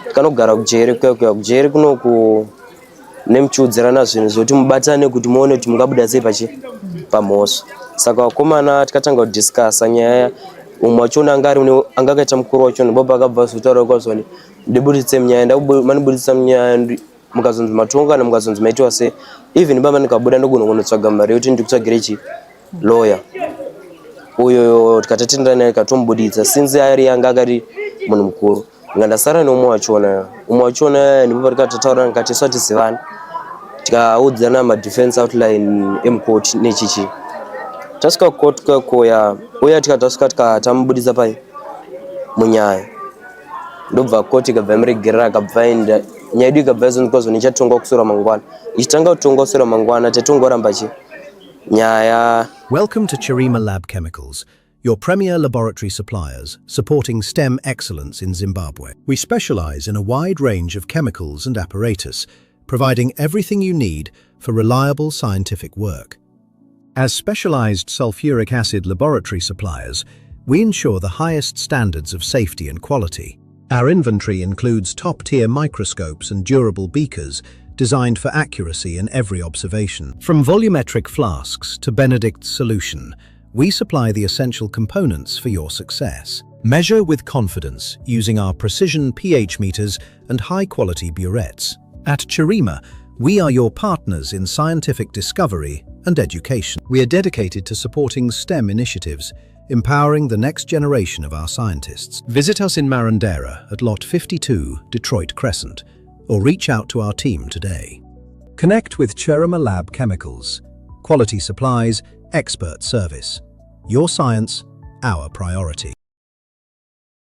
tikanogara kujeri kujeri kunoku nemuchiudzirana zvinhu zvoti mubatane kuti muone kuti mungabuda sei pamhosva. Saka vakomana tikatanga kudiscussa nyaya umwe wacho anga akaita mukuru wacho baba akabva zvotaura kwazvo Ndibuditsisei Munyaya manibuditsisa Munyaya mukazonzi matonga mukazonzi maitwa sei. Even baba ndikabuda ndokunotsvaga mari yekuti ndikutsvagire lawyer uyo tikatatendana naye katomubuditsa since ari anga akati munhu mukuru. Ngandasara neumwe wachona ndipo tikatataura ngati swati zivana tikaudzana madefense outline emcourt nechichi tasvika court kwakoya uya tikasvika tikatamubuditsa pai Munyaya ndobva court ikabva imuregerera akabva enda nyaya yedu ikabva izonzi nichatonga kusura mangwana ichitanga kutonga kusura mangwana tatongoramba nyaya. Welcome to Chirima Lab Chemicals, your premier laboratory suppliers, supporting STEM excellence in Zimbabwe. We specialize in a wide range of chemicals and apparatus, providing everything you need for reliable scientific work. As specialized sulfuric acid laboratory suppliers, we ensure the highest standards of safety and quality. Our inventory includes top-tier microscopes and durable beakers, designed for accuracy in every observation. From volumetric flasks to Benedict's solution, we supply the essential components for your success. Measure with confidence using our precision pH meters and high-quality burettes. At Chirima, we are your partners in scientific discovery and education. We are dedicated to supporting STEM initiatives, empowering the next generation of our scientists. Visit us in Marandera at Lot 52, Detroit Crescent, or reach out to our team today. Connect with Chirima Lab Chemicals. Quality supplies, expert service. Your science, our priority.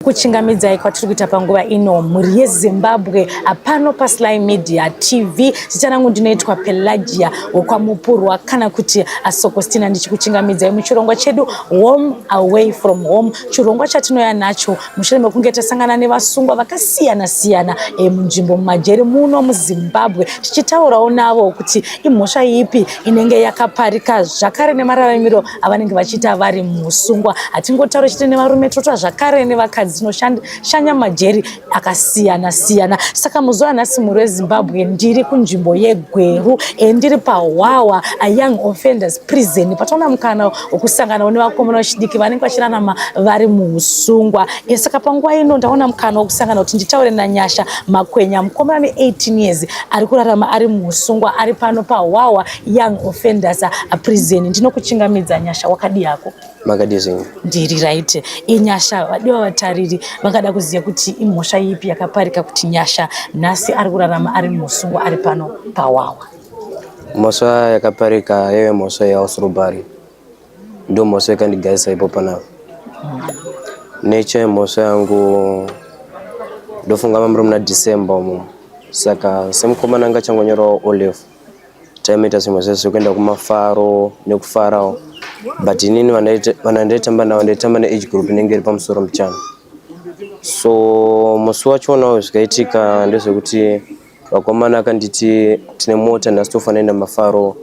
Kuchingamidzai kwatiri kuita panguva ino mhuri yeZimbabwe pano paSly Media TV. Zita rangu ndinoitwa Pelagia wokwamupurwa kana kuti Asokostina. Ndichikuchingamidzai muchirongwa chedu Home Away from Home, chirongwa chatinoya nacho mushure mekunge tasangana nevasungwa vakasiyana siyana munzvimbo mumajeri muno muZimbabwe, tichitaurawo navo kuti imhosva ipi inenge yakaparika zvakare nemararamiro avanenge vachiita vari musungwa. Hatingotaura chete nevarume, totwa zvakare nevakadzi dzinoshanya majeri akasiyana siyana. Saka muzuva nhasi mhuri weZimbabwe ndiri kunzvimbo yeGweru, ndiri paHwawa Young Offenders Prison, pataona mukana wokusangana nevakomana vechidiki vanenge vachirarama vari muusungwa. Saka panguva ino ndaona mukana wokusangana kuti nditaure naNyasha Makwenya, mukomana we18 years ari kurarama ari muusungwa, ari pano paHwawa Young Offenders Prison. Ndinokuchingamidza Nyasha, wakadi yako? Makadizini. Ndiri right. Nyasha, vadiwa vatariri vangada kuziva kuti imhosva ipi yakaparika kuti Nyasha nhasi ari kurarama ari musungwa ari pano paHwawa? Mhosva yakaparika yewe mhosva yehouse robbery. Ndo mhosva yakandigaisa ipo panapa. Nature mhosva yangu ndofunga mamuri muna December umo. Saka semukomana anga changonyora Olive taimeta zvimwe zvekuenda kumafaro nekufarawo. But inini vanandaitamba navo ndaitamba neage group inenge iri pamusoro muchana. So musi wachonawo zvakaitika ndezvekuti vakomana akanditi tine mota nhasi tofanira mafaro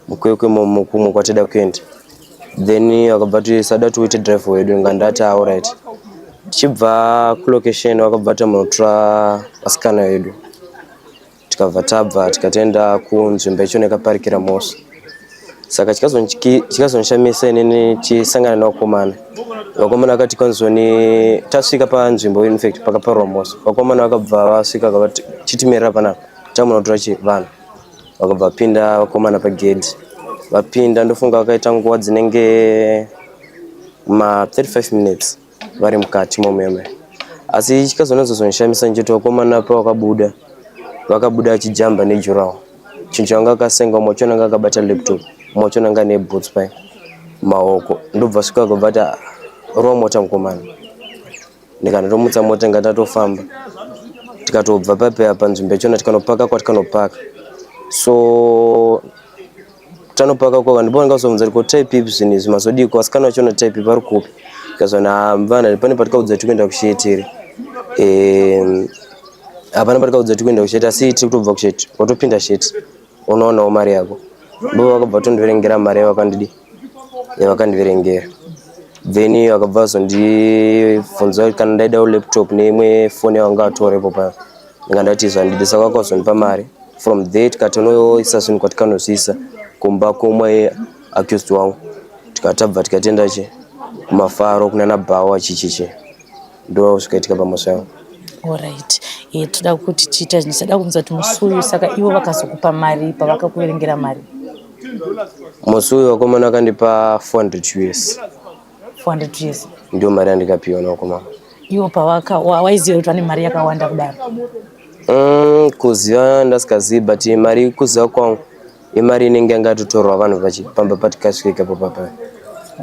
mukwekwe kumwe kwatida kuenda. Then vakabva kuti sada tuite drive wedu, ngandati alright. Tichibva kulocation vakabva tamunotora vasikana vedu. Tikabva tabva tikatenda kunzvimbo icho nekaparikira mhosva. Saka chikazonshamisa inini chisangana nevakomana. Vakomana vakati konzoni tasvika panzvimbo in fact pakaparwa mhosva. Vakomana vakabva vasvika vakati chitimirira panapa tamunotora vanhu. Vakabva pinda vakomana pagedhi. Vapinda ndofunga vakaita nguva dzinenge 35 minutes vari mukati momeme. Asi chikazonazoshamisa nchiti vakomana pavakabuda vachijamba nejurawo. Chinhu changa akasenga umwe wacho anga akabata laptop, umwe wacho anga ane boots pai maoko. Ndobva svika akabva rova mota mukomana. Ndikandomutsa mota ngatatofamba. Tikatobva papeya panzvimbo ichona tikanopaka kwatikanopaka. So tanopaka kwaka ndipo ndikazobvunza kuti type ipi zvinhu izvi mazodiko, vasikana vachona type ipi vari kupi. Ndikazona mvana pane patikaudza kuti kuenda kuCHETE. Hapana patikaudza kuti kuenda kuCHETE, asi tiri kutobva kuCHETE watopinda CHETE unoonawo mari yako. Ndipo vakabva tondiverengera mari yavakandiverengera. Then vakabva vazondibvunza kuti kana ndaidawo laptop neimwe foni yavanga atorepo pa ndikandati zvandidisa kwakazondipa mari. From there tikatonoisa zvinhu kwatikanozvisa kumba komwe accused wangu, tikatabva tikatenda kumafaro kunana bhawa chichichi, ndo zvikaitika pamuswe wangu. Alright. Toda kuti tiita zvinosada kunzwa kuti musuyu saka ivo vakazokupa mari pavakakuverengera mari. Musuyu wakomana akandipa 400 US. 400 US. Ndio mari yandikapiwa nakomana. Ivo waiziva kuti vane mari yakawanda kudaro? Kuziva ndasikazivi, but mari kuziva kwangu imari inenge yangatotorwa vanhu vachipamba patikasvika papa.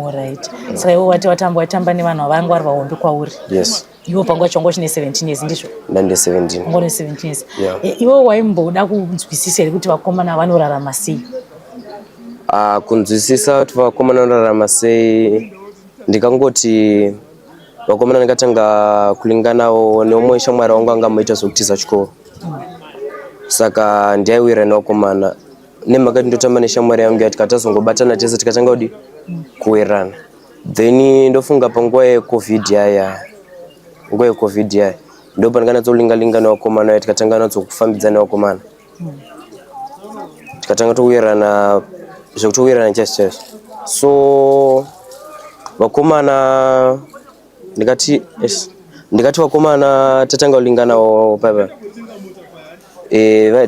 Alright. Saka ivo wati watamba nevanhu vanga vari vahombe kwauri? Yes. Ivo panguva chongo chine 17 years ndizvo? Ndande 17. Ngone 17 years. Yeah. Ivo waimboda kunzwisisa here kuti vakomana vanorarama sei? Kunzwisisa kuti vakomana vanorarama sei ndikangoti vakomana ndikatanga kulinganawo neumwe shamwari wangu anga amoita zvokutiza chikoro. Saka ndaiwira nevakomana nemhaka ndotamba neshamwari yangu yati katazongobatana tese tikatanga kudi kuwirirana. Then ndofunga panguva yeCovid yaya. Nguva yeCovid yaya ndo pandakanyatsolinga nevakomana tikatanga natsokufambidzana nevakomana. Tikatanga towirirana zvokutowirirana chaizvo. So vakomana ndikati vakomana tatanga kulinganawo papa.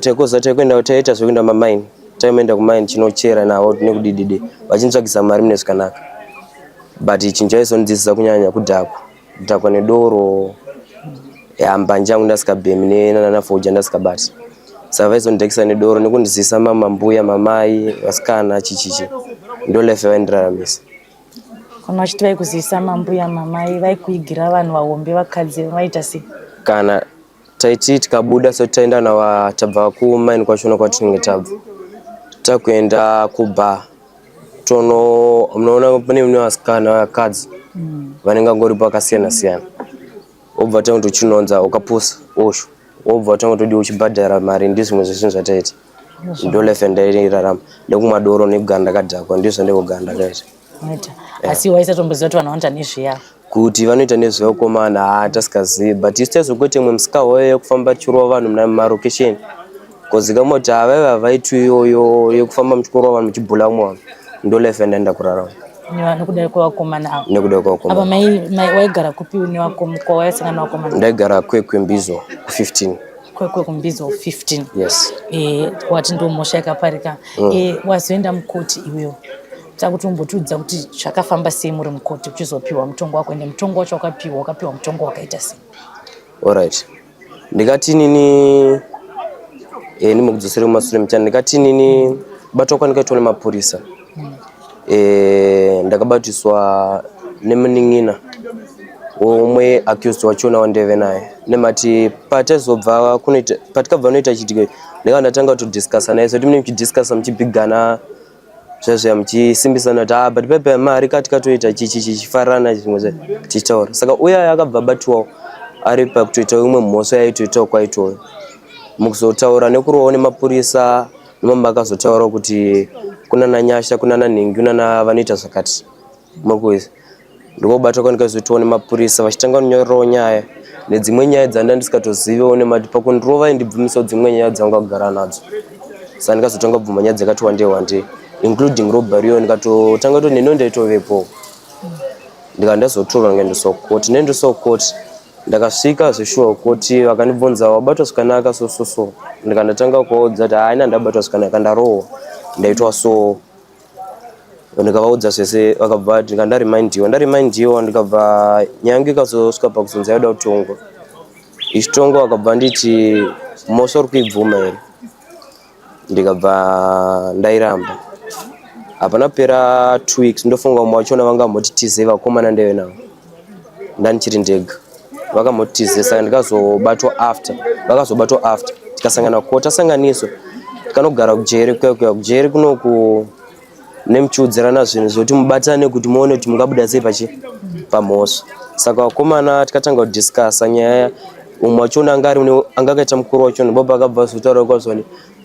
Taikoza taikuenda taita zvokuenda mamaini. Taenda kumaini chinochera navo nekudidide vachintsvakisa mari mune zvakanaka. But chinhu chaizondidzisa kunyanya kudhakwa nedoro, mbanja yangu ndasikabhemi nenanafoja ndasikabati. Saka vaizondekisa nedoro nekundizisa mamambuya mamai vasikana chichichi. Ndo life yaindraramisa. Kana vachiti vaikuzivisa mambuya mamai vaikuigira vanhu vahombe vakadzi vaita sei? Kana taiti tikabuda so taenda nawa tabva kumaini kwachona kwatinenge tabva takuenda kubar munoona pane vasikana vakadzi vanenge ngori pakasiyana siyana. Obva tanga tuchinonza ukapusa osho, obva tanga todi uchibhadhara mari, ndizvimwe zvezvinhu zvataita. Ndo life yandairarama nekumadoro nekugara ndakadhakwa, ndizvo ndekugara ndakaita. Asi waisatomboziva kuti vanhu vanoita nezveyavo? Kuti vanoita nezvevakomana tasikazivi, but isi taizokuti imwe musika wayo kufamba tichirova vanhu mumarokesheni. Kozika moti vaiva vaitu iyoyo yekufamba muchikorova vanhu muchibhula mwanhu. Ndo life yandaenda kurarama. Nekuda kwevakomana avo? Nekuda kwevakomana. Apa mai waigara kupi kwawaisangana nevakomana? Ndaigara Kwekwe-Mbizo 15. Kwekwe-Mbizo 15? Yes. Wati ndo mhosva yakaparika. Wazoenda mukoti iwewe. Takuti umbotudza kuti zvakafamba sei muri mukoti uchizopiwa mutongo wako, ende mutongo wacho wakapiwa mutongo wakaita sei? Alright. Ndikati nini nimukudzosera kumashure muchana, ndikati nini batwa kwandikaitwa nemapurisa. Ndakabatiswa nemunin'ina omwe accused wachona wandeve naye. Nemati patazobva patikabva noita chitike ndakandatanga kutodiscussa naye, so timene muchidiscussa muchibhigana zvazvo muchisimbisana kuti but pepe mari katikatoita chichifarana chimwe tichitaura. Saka uya akabva batiwawo ari pakutoita umwe mhosva yaitoitawo kwaitoyo. Mukuzotaura nekurovawo nemapurisa nomamba akazotaura kuti kunana Nyasha, kunana Nhengi, kunana vanoita zvakati. Mukuiza ndikobatwa kwandikazoitawo nemapurisa vachitanga kunyorerawo nyaya nedzimwe nyaya dzanda ndisikatozivewo nemati pakundirova indibvumisawo dzimwe nyaya dzanga kugara nadzo. Saka ndikazotanga kubvuma nyaya dzakati wandei including robbery. Ndikatotanga kuti neno ndaitovepo. Ndikandazotorwa ngendiso koti. Nendiso koti ndakasvika zvishuwa koti vakandibvunza wabatwa zvakanaka so. Ndikandatanga kuvaudza kuti haina ndabatwa zvakanaka ndarohwa ndaitwa so. Ndikavaudza zvese vakabva ndarimindiwa ndikabva nyange ikazosvika pakuzonzi yaida kutongo. Ichitongo vakabva nditi mhosva uri kuibvuma here. Ndikabva ndairamba. Hapana pera 2 weeks ndofunga umwe wachona vangamotitize vakomana ndeve navo. Ndanichiri ndega. Vakamotitize saka ndikazobatwa after. Tikasangana tasanganiswa. Tikanogara kujeri kujeri kunoku nemuchiudzirana zvinhu zvoti mubatane kuti muone kuti mungabuda sei pamhosva. Saka vakomana tikatanga kudiscussa nyaya. Umwe wachona anga akaita mukuru wachona baba akabva azotaura kwazvo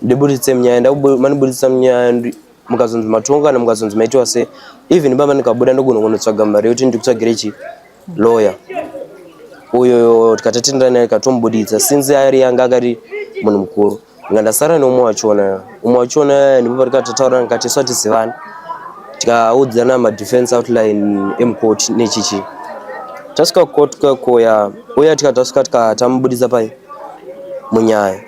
Ndibuditsisei Munyaya, manibuditsisa Munyaya mukazonzi matongo kana mukazonzi maitiwa sei. Even baba ndikabuda ndokunotsvaga mari yokuti ndikutsvagire lawyer. uyo tikatatenda naye katombuditsa sinzi ari yanga akati munhu mukuru ngandasara nomwe wachona ndipo tikatataura ngati swati zivani tikaudzana madefense outline emcourt nechichi tasvika court kwakoya uya tikatasvika tikatamubuditsa pai munyaya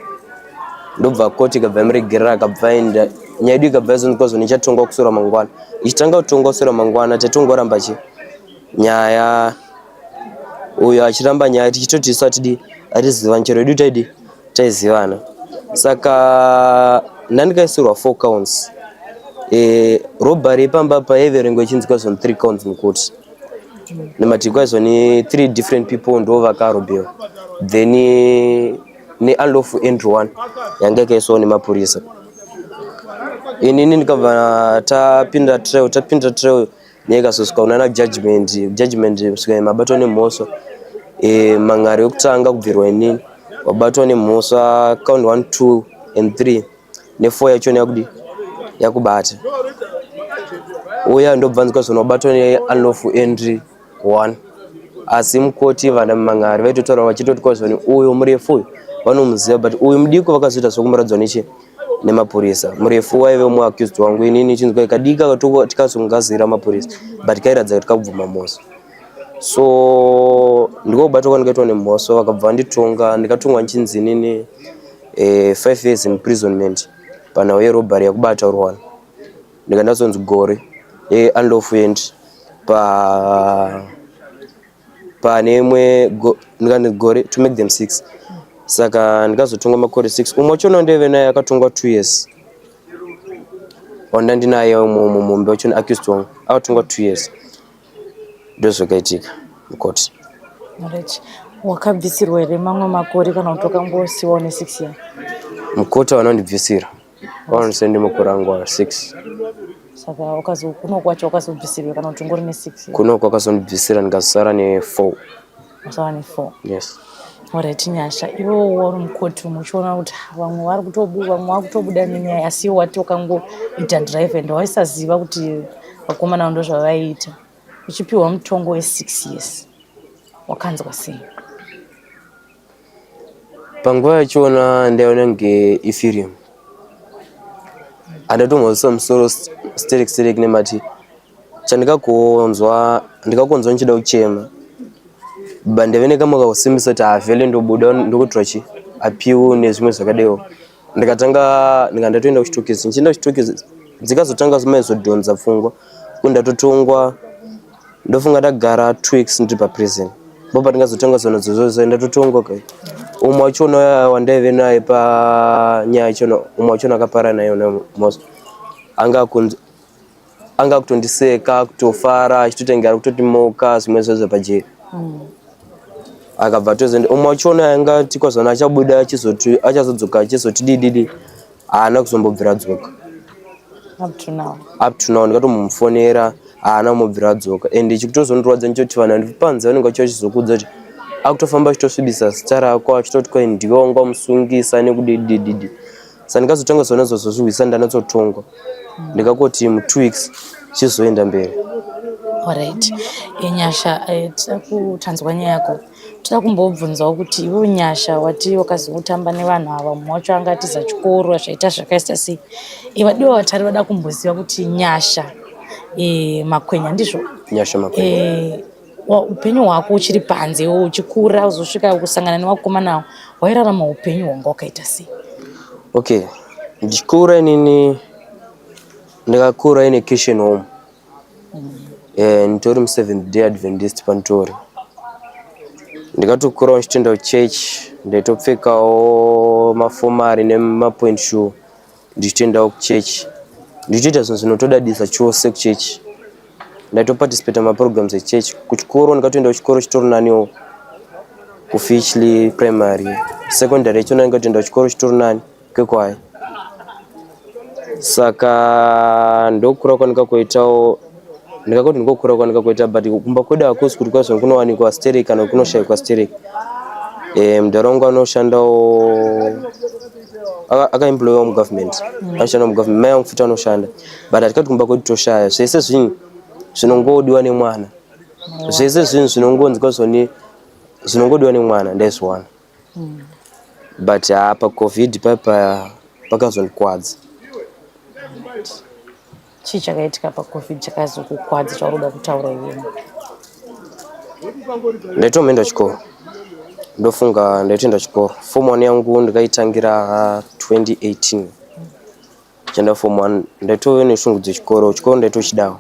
ndobva court ikabva yamuregerera akabva enda nyaya yedu ikabva yazonzwazvo nichatongwa kusura mangwana ichitanga kutongwa kusura mangwana tatongoramba nyaya uyo achiramba nyaya tichitoti isati atizivana chero edu taizivana saka ndandikaisirwa 4 counts robbery pamba pa everengo ichinzika zone 3 counts mukoti nematikwa zone 3 different people ndo vakarobewa then ne unlawful entry 1 yanga yakaiswa nemapurisa inini ndikabva tapinda trial nekazosvika unana judgment kusvika mabatwa nemhosva mang'ari yokutanga kubvirwa inini wabatwa nemhosva count 1 2 and 3 ne4 yachona yakudi yakubata uya ndobvanzika zona wabatwa ne-unlawful entry 1 asi mukoti vana mang'ari vaitotaura vachitoti kwazvoni uyu murefu uyu vanomuziva but uyu mudiko vakazoita sokumuradzwa nemapurisa murefu waive umwe accused wangu inini chinzwa ikadika tikazongazira mapurisa but kairadza tikabvuma mhosva so ndikokubatwa kwandikaitwa nemhosva vakabva vanditonga ndikatongwa nchinzi inini 5 years imprisonment panhau yerobhari yakubata urwana ndikandazonzi gore unlawful entry pane imwe ndikandi gore to make them 6 saka ndikazotongwa makore 6 umwe wachona ndeve naye akatongwa 2 years wanda ndinaye mumbe wachona accused wangu akatongwa 2 years ndozvakaitika mukoti. Wakabvisirwa here mamwe makore kana kuti wakangosiwawo ne6 years? Mukoti vanondibvisira vanosendi makore angu 6. Saka kuno kwacho wakazobvisirwa kana kuti ngori ne6? Kuno kwakazondibvisira ndikazosara ne4. Wasara ne4? Yes. Alright, Nyasha, iwo wari mukoti muchiona kuti vamwe vari kutobuda nenyaya asi wati wakangoita drive and waisaziva kuti vakomana ndo zvavaiita uchipiwa mutongo we6 years wakanzwa sei? Panguva yachiona ndaiona nge Ethereum andatomhosisa musoro sterek nemati ndikakonzwa ndichida kuchema bandeve nekamwe kausimbisa kuti avhele ndobuda ndokutora apiwu nezvimwe zvakadeo ndikandatoenda kuchitokisi nchienda kuchitokisi dzikazotanga zimazodhonza pfungwa kundatotongwa ndofunga ndagara 2 weeks ndiri paprison bopa ndingazotanga zona dzozo ndatotongwa kai umwe wachona wandaive naye panyaya chona umwe wachona akapara naye most anga kutondiseka kutofara achitotengera kutotimoka zvimwe zvezvo pajeri akabva tozende umwe wachona anga tikwazana achabuda achazodzoka achizoti dididi haana kuzombobvira dzoka up to now ndikatomufonera haana kumubvira dzoka and chikutozondorwadza ndichoti vanhu vandipanza vanenge vachizokudza kuti akutofamba achitosvibisa zita rako achitoti kwai ndiwe wanga wamusungisa nekudidididi saka ndikazotanga zona zozozvihwisa ndanatsotongwa ndikakoti mu2 weeks chizoenda mberi. Alright, Nyasha, tida kutanzwa nyaya yako. Tida kumbobvunzawo kuti iwe Nyasha wati wakazotamba nevanhu ava mumwe wacho anga atiza chikoro zvaita zvakaita sei. Vadiwa vatari vada kumboziva kuti Nyasha makwenya ndizvo? Nyasha makwenya. Upenyu hwako uchiri panze uchikura uzosvika kusangana nevakomana wairarama upenyu hwanga wakaita sei? Okay, ndichikura inini ndakakura ine Christian home. Nditori mu7th Day Adventist pantori. Ndikatokura ndichitoenda kuchurch ndaitopfekawo mafomari nemapoint shoe ndichitoendawo kuchurch ndichitoita zvinhu zvinotodadisa chose kuchurch ndaitoparticipate maprograms echurch kuchikoro ndikatoenda kuchikoro chitori naniwo kuFitchley primary secondary chona ndikatoenda kuchikoro chitori nani kwekwai saka ndokura kwandikakoitawo ndikakoti ndikokura kwandikakoita but kumba kwedu hakusi kuti kwazvo kunowanikwa sterek kana kunoshayikwa sterek mudharaunda anoshandawo akaemployiwa mugovernment anoshanda mugovernment mai angu futi anoshanda but hatikati kumba kwedu toshaya zvese zvinhu zvinongodiwa nemwana zvese zvinhu zvinongonzi kwazvoni zinongodiwa nemwana ndaizwana. But apa COVID papa pakazondikwadza. Chii chakaitika paCovid chakazokukwadza chauri kutaura iwe? Ndaitoenda chikoro. Ndofunga ndaitoenda chikoro. Form 1 yangu ndikaitangira 2018. Chenda form 1 ndaitoone shungu dzechikoro. Chikoro ndaitochidawo.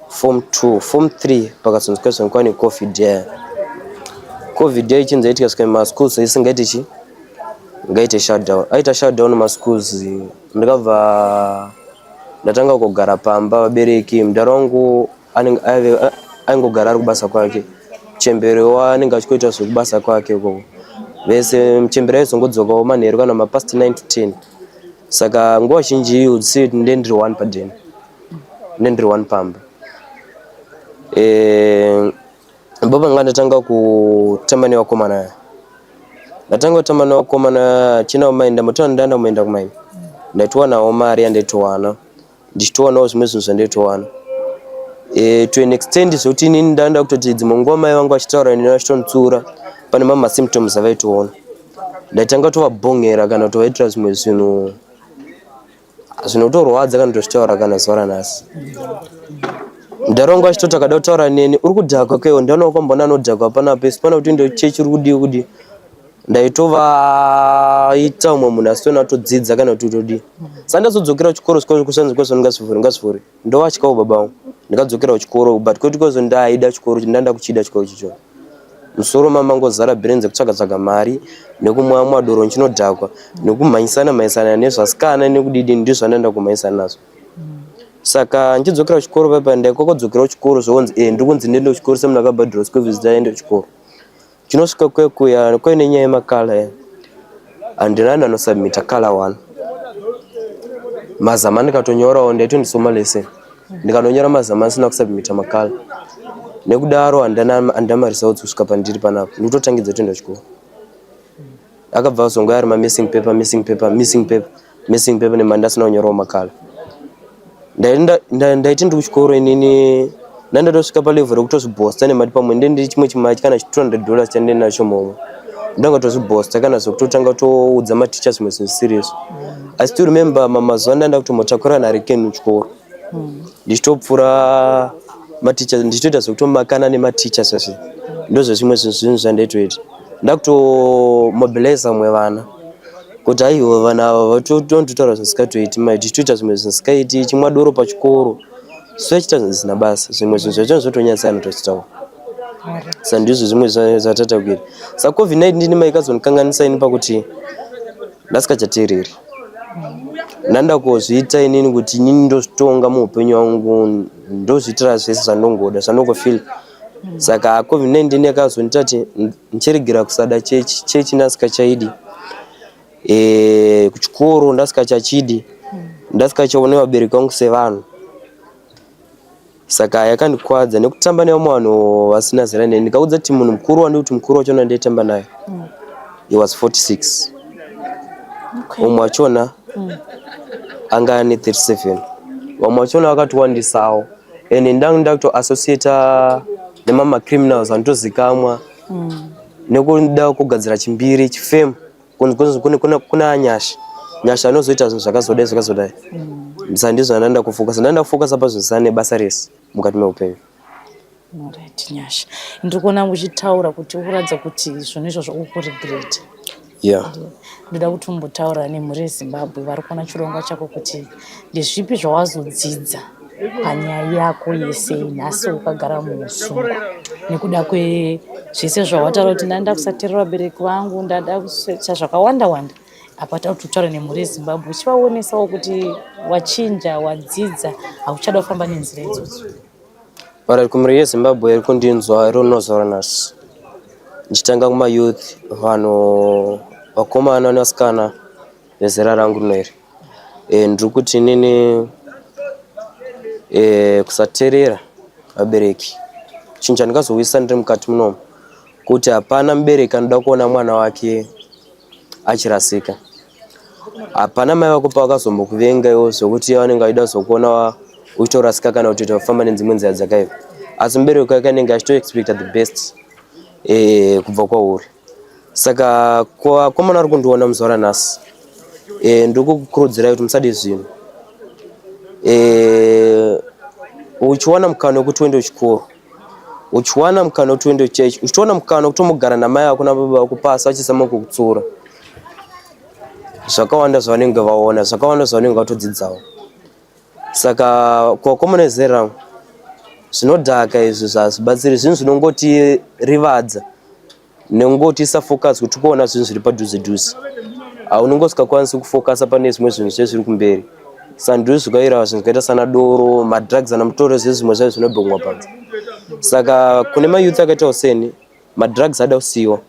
Form 2, form 3 pakazonzwa ni COVID ya. COVID ya ichinza itika sika ma schools isingaiti chi ngaite shutdown. Aita shutdown ma schools ndikabva ndatanga kugara pamba vabereki mdarongo angogara ari kubasa kwake. Chembere wanenge achikoita zvekubasa kwake uko. Vese mchembere aizongodzokawo manheru kana mapast 9 to 10. Saka nguva zhinji udzisi ndendiri 1 padeni. Ndendiri 1 pamba. Baba nga ndatanga kutamba nevakomana. Ndatanga kutamba nevakomana china umaenda mutano ndanda umaenda kumaini. Ndaitowana mari yandaitowana. Ndichitowana zvimwe zvinhu zvandaitowana. To an extent zoti inini ndanda kutoti dzimwe nguva mai vangu vachitaura neni vachitonitsura pane mamwe symptoms avaitoona. Ndatanga tovabhongera kana tovaitira zvimwe zvinhu zvinotorwadza kana tochitaura kana zuva ranhasi. Ndarongo achitoti akada kutaura neni uri kudhakwa kaiwo ndanowo kwambona anodhakwa panapa isi pana kuti ndochechi uri kudi ndaitovaita umwe munhu asitona atodzidza kana kuti todi. Sandazodzokera chikoro kusanzi ngasifuri ndowatyawo baba vangu ndikadzokera chikoro but kuti kozo ndaida chikoro ndanda kuchida chikoro chicho. Musoro mama ngozara brenze kutsvaga mari nekumwa doro nchinodhakwa nekumhanyisana nezvasikana nekudidi ndizvo ndanda kumhanyisana nazvo. Saka nchidzokera chikoro papa ndaikokodzokera chikoro zvonzi ndikunzi ndende chikoro semunhu akabhadhira school fees ndaende chikoro. Chinosvika kwekuya kwaine nyaya yemakala andinani anosubmita kala 1. Mazama ndikatonyorawo ndaitondisoma lesson. Ndikanonyora mazama asina kusubmita makala. Nekudaro andamarisa kusvika pandiri panapa. Ndototangidza toenda chikoro. Akabva azongo ari missing paper nemandasina kunyorawo makala. Ndaiti ndi kuchikoro inini ndandatosvika palevel rekutozvibhosta nemati pamwe ndende chimwe chimachi kana $200 chandende nacho momwe. Ndanga tozvibhosta kana zvekutotanga toudza maticha zvimwe zvinhu serious. I still remember mazuva ndanda kutomotakura nharikeni muchikoro. Ndichitopfura maticha ndichitoita zvekutomakana nematicha zvese. Ndozvo zvimwe zvinhu zvandaitoita. Ndakutomobiliza mwe vana. Kuti aiwo vana ava vatotaura zvisingatoiti tichitoita zvimwe zvisikaiti chimwa doro pachikoro. Sochita zvisina basa zvimwe zvinhu zvacho zvotonyasana tochitawo. Saka ndizvo zvimwe zvatata kuita. Saka COVID-19 ndini ikazonikanganisa ini pakuti ndasingachateereri. Ndanda kozviita inini kuti inini ndozvitonga muupenyu hwangu ndozviitira zvese zvandongoda zvandongofeel. Saka COVID-19 yakazonita kuti ndichiregera kusada chechi ndasingachaidi. Kuchikoro ndasikachachidi. Ndasingachaone vabereki vangu sevanhu. Saka yakandikwadza nekutamba nevamwe vanhu vasina zera neni. Ndikaudza kuti munhu mukuru wandikuti mukuru wachona ndaitamba naye. He was 46. Umwe wachona anga ane 37. Vamwe wachona vakatiwandisawo. Ndanga kutoassociata nemama criminals anotozikamwa. Nekuda kugadzira chimbiri chifemu. Kuna nyasha anozoita zvinhu zvakazodai. Ndizvo ndanda kufocus. Ndanda kufocus pazvisana nebasa rese mukati meupenyu. Alright, nyasha. Ndikuona muchitaura kuti ukuratidza kuti zvinhu izvozvo ukuregret. Yeah. Ndoda kuti umbotaura nemhuri yeZimbabwe vari kuona chirongwa chako kuti ndezvipi zvawazodzidza panyaya yako yese nhasi ukagara muusungwa nekuda kwezvese zvawataura kuti ndanda kusateerera vabereki vangu ndada kuita zvakawanda. Apa tautaura nemhuri yeZimbabwe uchivaonesawo kuti wachinja wadzidza hauchada kufamba nenzira idzodzo. Para kumhuri yeZimbabwe iri kundinzwa rinozora nhasi. Ndichitanga kumayouth vanhu vakomana nevasikana vezera rangu rineri. Ndiri kuti inini kusateerera vabereki chinhu chandingazowisa ndiri mukati munomu kuti hapana mubereki anoda kuona mwana wake achirasika. Hapana mai vako pavakazombokuvenga iwo zvokuti vanenge vaida zokuona uchitorasika kana kuti utofamba nedzimwe nzira dzakaipa. Asi mubereki wake anenge achitoexpecta the best. kubva kwauri. Saka kwa mwana ari kundiona muzora nhasi ndikukurudzirai kuti musade zvinhu. Uchiwana mukana wekuti uende kuchikoro, uchiwana mukana wekuti uende kuchechi, uchiwana mukana wekuti mugara namai ako nababa vako pasi vachisama kukutsura, zvakawanda zvavanenge vaona, zvakawanda zvavanenge vatodzidzawo. Saka kwakomana zera zvinodhaka izvi zvazibatsiri, zvinhu zvinongoti rivadza nengoti isa focus kuti kuona zvinhu zviri padhuze dhuze. Unongosingakwanisi kufocus pane zvimwe zvinhu zviri kumberi. Sanduri zvikaira zvinhu zvakaita sana doro, madrugs ana mutoro zvezvimwe zvacho zvinobhomwa panze. Saka kune mayouth akaita useni, madrugs ada kusiyiwa.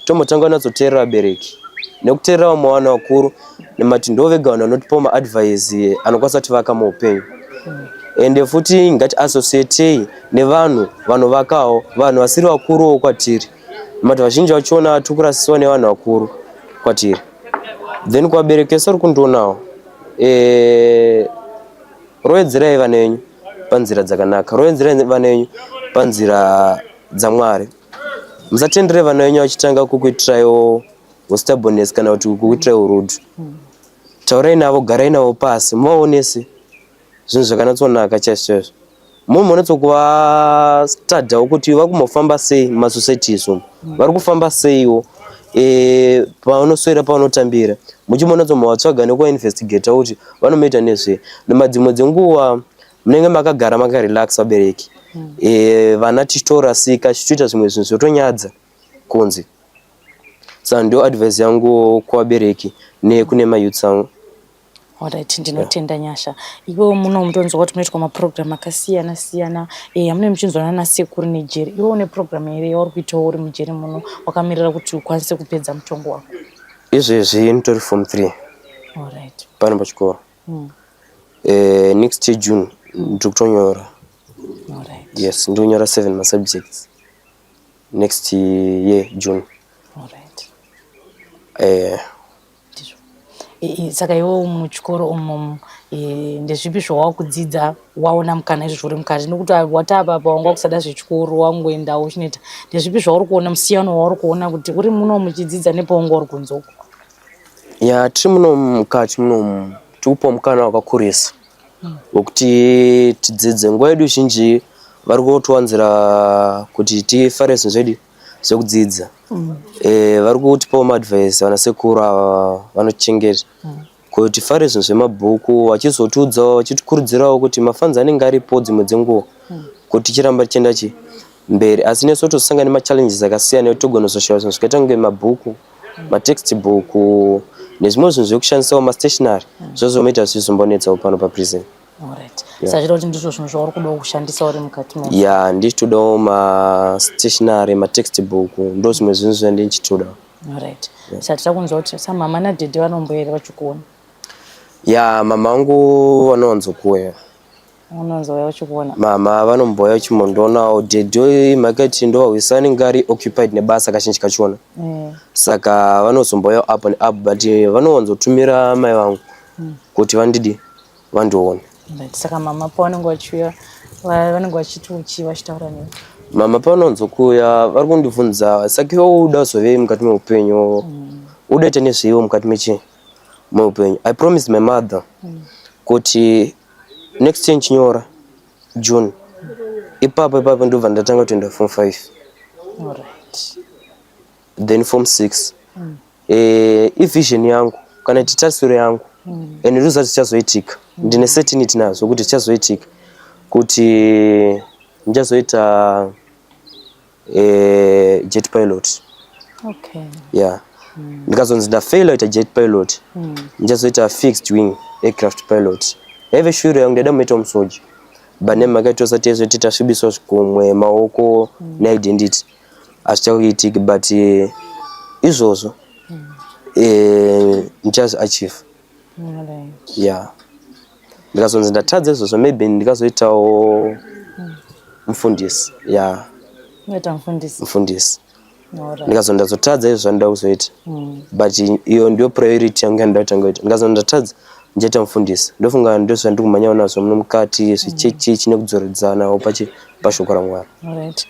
Tomotanga natsoteerera abereki nekuteerera vamwe vana vakuru nemati ndo vega vanhu vanotipa maadvice anokwanisa kutivaka muupenyu. Ende futi ngati associate nevanhu vanovakawo, vanhu vasiri vakuruwo kwatiri. Mati vazhinji vachiona tikurasisiwa nevanhu vakuru kwatiri. Then kuvabereki vari kundionawo, roedzerai vana venyu panzira dzakanaka, roedzerai vana venyu panzira dzaMwari. Musatendere vana venyu vachitanga kukuitiraiwo stubbornness kana kuti kukuitirai urudu. Taurai navo, garai navo pasi, muvaonese zvinhu zvakanatsonaka chaizvo. Munonatsokuvastudawo kuti vakumbofamba sei mumasocieties umu, vari kufamba seiwo pavanoswera pavanotambira. Muchimonatsomuvatsvaga nekuvainvestigata kuti vanomuita nezvei. Nemadzimwe dzenguva munenge makagara makarelax vabereki, vana tichitorasika tichitoita zvimwe zvinhu zvotonyadza kunze. Saka ndio advice yangu kuvabereki nekune mayouth angu. Alright, ndinotenda nyasha. Iwe muno mutonzwa kuti munoitwa maprogram akasiyana siyana. Hamune muchinzwana nasekuru neJeri. Iwe une program here yauri kuitawo uri muJeri muno wakamirira kuti ukwanise kupedza mutongo wako. Izvezvi nditori form 3. Alright. Pano pachikoro. Next year June ndiri kutonyora. Alright. Yes, ndonyora 7 subjects. Next year June. Alright. Saka iwe muchikoro umo ndezvipi zvawakudzidza waona mukana izvo zviri mukati, nekuti watapa pa wanga kusada zvechikoro wangoendawo chinoita, ndezvipi zvauri kuona musiyano wauri kuona kuti uri muno muchidzidza nepawanga uri kunzoko? Tiri muno mukati muno tikupa mukana wakakurisa wekuti tidzidze. Nguva yedu zhinji vari kutowanzira kuti tifare zvinhu zvedu zvekudzidza. Vari kutipawo maadvice vanasekuru ava vanotichengeta kuti tifare zvinhu zvemabhuku, vachizotiudzawo vachitikurudzirawo kuti mafanzi anenge aripo dzimwe dzenguva kuti tichiramba tichienda mberi. Asi nesu totosangana nemachallenges akasiyana togona kuzoshaya zvinhu zvakaita kunge mabhuku, matextbook nezvimwe zvinhu zvekushandisawo mastationary zvozvomaita zvichizombonetsawo pano paprison. Alright. Sachira kuti ndizvo zvinhu zvauri kuda kushandisa uri mukati mo? Ndichitodawo mastationary, matextbook, ndo zvimwe zvinhu zvandinchitoda. Alright. Sati takunzwa kuti samama nadhedhe vanomboyera vachikuona? Mama angu vanowanzokuuya. Vanonzouya vachikuona? Mama vanombouya vachimondoonawo. Dhedhe makati ndo vahwisa anenge ari occupied nebasa kazhinji kachona. Saka vanozomboya up and up, but vanowanzotumira mai vangu kuti vandidi vandione. Saka mama pavanenge vachiuya vanenge vachiti uchi vachitaura newe? Mama pavanonzokuuya vari kundibvunza, saka iwe uda kuzovei mukati meupenyu, uda kuita nezveiwo mukati meupenyu. I promised my mother kuti next year chinyora June ipapo ndobva ndatanga kutoenda form 5. Alright. Then form 6. Vision yangu kana titarisiro yangu ende ndozati tichazoitika. Ndine certainty nazo kuti tichazoitika, kuti ndichazoita jet pilot. Okay. Ndikazonzi ndafaila kuita jet pilot, ndichazoita fixed wing aircraft pilot. Eve shure yangu ndada muita musoja, but nemakatosa tichazoita svibiso zvikumwe maoko neidentity azvichakuitika, but izvozvo ndichazoachieve. Ndikazonzi ndatadza izvozvo maybe ndikazoitawo mufundisi. Mufundisi. Ndikazondazotadza izvo zvandoda kuzoita, but iyo ndio priority yangu yandakatanga kuita. Ndikazondatadza ndichaita mufundisi. Ndofunga ndo zvandikumanyawo nazvo muno mukati zvichechi nekudzoredzanawo pashoko raMwari. Alright.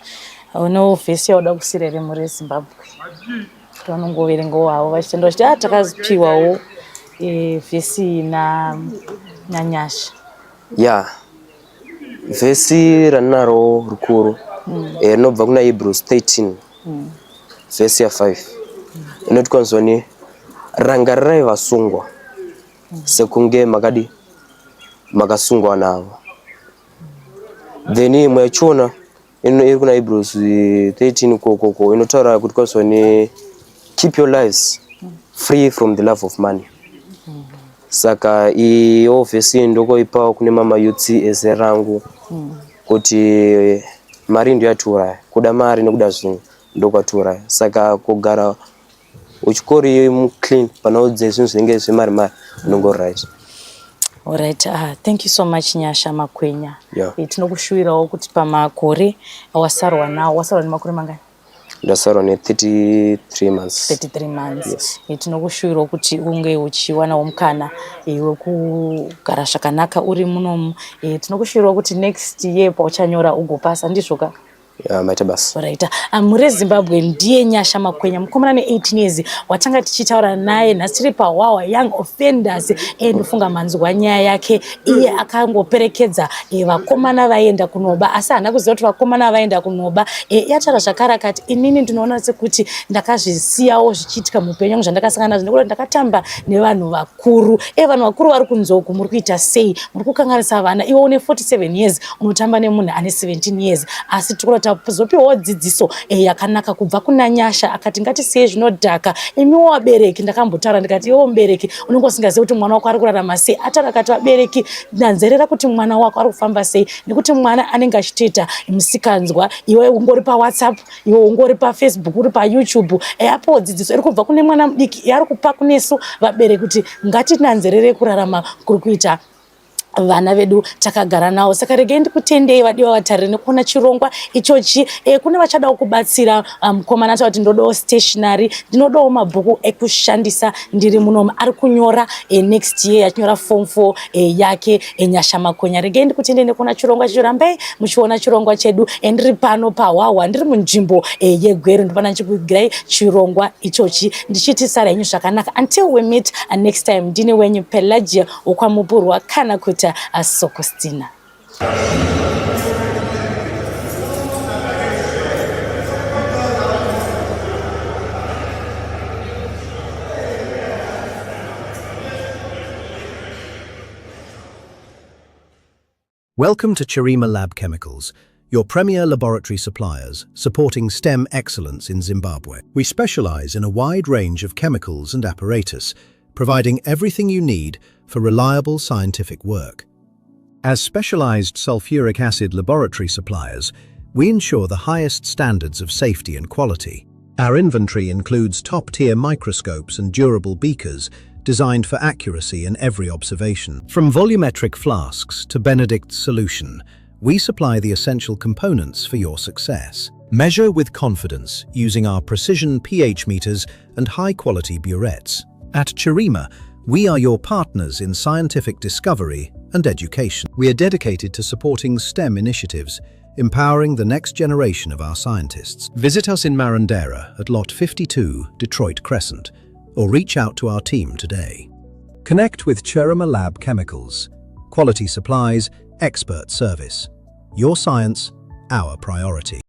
Uno vhesi yauda kusirere muri Zimbabwe. Vanongoverenga havo vachitenda vachiti takapiwawo vhesi nanyasha. Yeah. Vhesi ranaro rukuru. Rinobva kuna Hebrews 13. Vhesi ya 5. Inoti kwanzoni rangarirai vasungwa sekunge makasungwa navo. Then imwe yachiona iri kuna Hebrews 13 koko inotaura kuti kwanzoni keep your lives free from the love of money. Saka iyo vhesi ndokoipawo kune mama yutsi ezerangu kuti mari ndiyo yatiuraya, kuda mari nekuda zvinhu ndokwatiuraya. Saka kugara uchikori clean panaudze zvinhu zvinenge zvemari unongo right. Alright, thank you so much Nyasha Makwenya. Yeah. Tinokushuwirawo kuti pamakore awasarwa nawo, wasarwa nemakore mangani? Ndasarwa ne33 months. 33 months. Yes. Tinokushuwirawo kuti unge uchiwanawo mukana wekugara zvakanaka uri munomu. Tinokushuwirawo kuti next year pauchanyora ugopasa ndizvoka. Yeah, maita basa. Right. Muri Zimbabwe ndiye Nyasha Makwenya, mukomana ne18 years watanga tichitaura naye nhasi pawawa young offenders ndofunga manzwa nyaya yake. Iye akangoperekedza vakomana vaenda kunoba asi hana kuziva kuti vakomana vaenda kunoba. Yataura zvakare akati inini ndinoona sekuti ndakazvisiyawo zvichiitika muupenyu hwangu zvandakasangana nazvo nekuti ndakatamba nevanhu vakuru. Vanhu vakuru vari kunzoku muri kuita sei? Muri kukanganisa vana. Iwe une 47 years unotamba nemunhu ane 17 years asi zopiwawo dzidziso yakanaka kubva kuna Nyasha. Akati ngatisiye zvinodhaka. Imiwo wabereki ndakambotaura ndikati iwo mubereki unenge usingazivi kuti mwana wako ari kurarama sei. Ataura akati vabereki ndanzerera kuti mwana wako ari kufamba sei nekuti mwana anenge achitoita musikanzwa. Iwe ungori paWhatsApp, iwe ungori paFacebook, uri paYouTube. Apo dzidziso iri kubva kune mwana mudiki yari kupa kunesu vabereki kuti ngatinanzerere kurarama kuri kuita vana vedu takagara nawo. Saka regai ndikutendei vadiwa vatariri nekuona chirongwa ichochi. Kune vachadawo kubatsira mukomana ataura kuti ndodawo stationery, ndinodawo mabhuku ekushandisa ndiri munomu. Ari kunyora next year achinyora form 4 yake Nyasha Makwenya. Regai ndikutendei nekuona chirongwa ichochi. Rambai muchiona chirongwa chedu. Ndiri pano pawawa, ndiri munzvimbo yeGweru ndopana ndichikugirai chirongwa ichochi ndichiti sara yenyu zvakanaka. Until we meet next time, ndine wenyu Pelagia wokwamupurwa kana kuti Sokostina. Welcome to Chirima Lab Chemicals, your premier laboratory suppliers supporting STEM excellence in Zimbabwe. We specialize in a wide range of chemicals and apparatus, providing everything you need for reliable scientific work. As specialized sulfuric acid laboratory suppliers, we ensure the highest standards of safety and quality. Our inventory includes top-tier microscopes and durable beakers designed for accuracy in every observation. From volumetric flasks to Benedict's solution, we supply the essential components for your success. Measure with confidence using our precision pH meters and high-quality burettes. At Chirima, we are your partners in scientific discovery and education. We are dedicated to supporting STEM initiatives, empowering the next generation of our scientists. Visit us in Marandera at Lot 52, Detroit Crescent, or reach out to our team today. Connect with Chirima Lab Chemicals. Quality supplies, expert service. Your science, our priority.